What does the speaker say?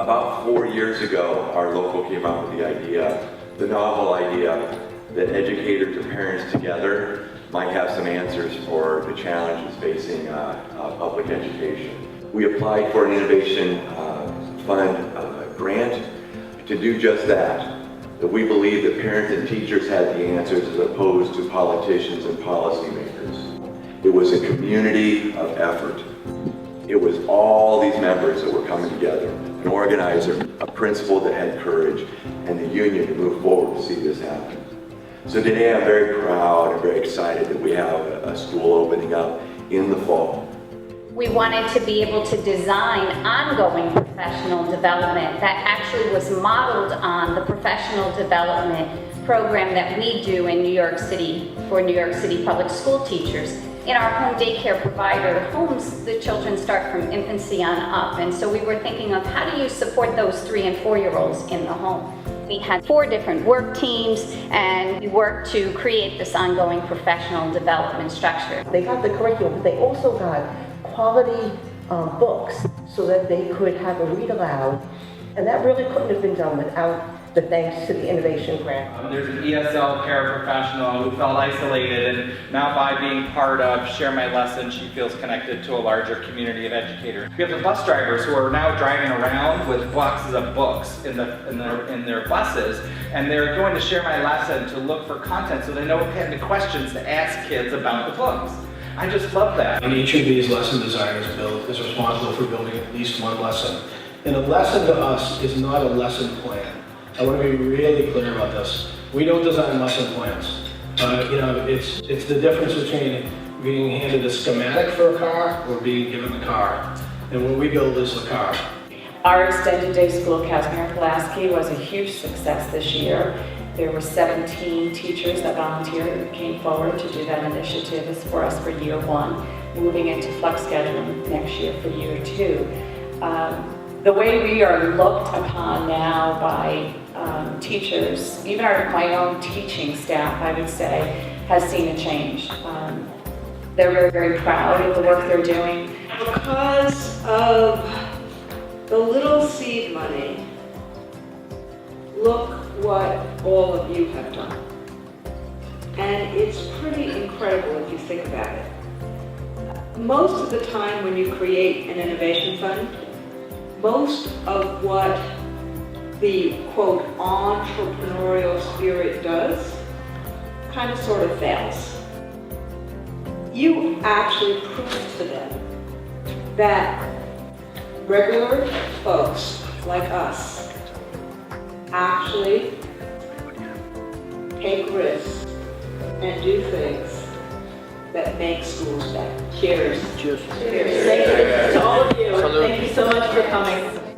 About 4 years ago, our local came up with the novel idea, that educators and parents together might have some answers for the challenges facing public education. We applied for an Innovation Fund grant to do just that. That we believe that parents and teachers had the answers as opposed to politicians and policymakers. It was a community of effort. It was all these members that were coming together, an organizer, a principal that had courage, and the union to move forward to see this happen. So today I'm very proud and very excited that we have a school opening up in the fall. We wanted to be able to design ongoing professional development that actually was modeled on the professional development program that we do in New York City for New York City public school teachers. In our home daycare provider homes, the children start from infancy on up, and so we were thinking of how do you support those 3- and 4-year-olds in the home. We had 4 different work teams, and we worked to create this ongoing professional development structure. They got the curriculum, but they also got quality books so that they could have a read aloud, and that really couldn't have been done without the thanks to the Innovation Grant. There's an ESL paraprofessional who felt isolated, and now by being part of Share My Lesson, she feels connected to a larger community of educators. We have the bus drivers who are now driving around with boxes of books in their buses, and they're going to Share My Lesson to look for content so they know what kind of questions to ask kids about the books. I just love that. And each of these lesson designers is responsible for building at least one lesson. And a lesson to us is not a lesson plan. I want to be really clear about this. We don't design lesson plans. It's the difference between being handed a schematic for a car or being given the car. And what we build is the car. Our extended day school, Casimir Pulaski, was a huge success this year. There were 17 teachers that volunteered and came forward to do that initiative. It's for us for year 1, moving into flex scheduling next year for year 2. The way we are looked upon now by teachers, even my own teaching staff, I would say, has seen a change. They're very, very proud of the work they're doing. Because of the little seed money, look what all of you have done. And it's pretty incredible if you think about it. Most of the time when you create an innovation fund, most of what the quote entrepreneurial spirit does kind of sort of fails. You actually prove to them that regular folks like us actually take risks and do things that make schools better. Cheers. Cheers. Thank you to all of you. Thank you so much for coming.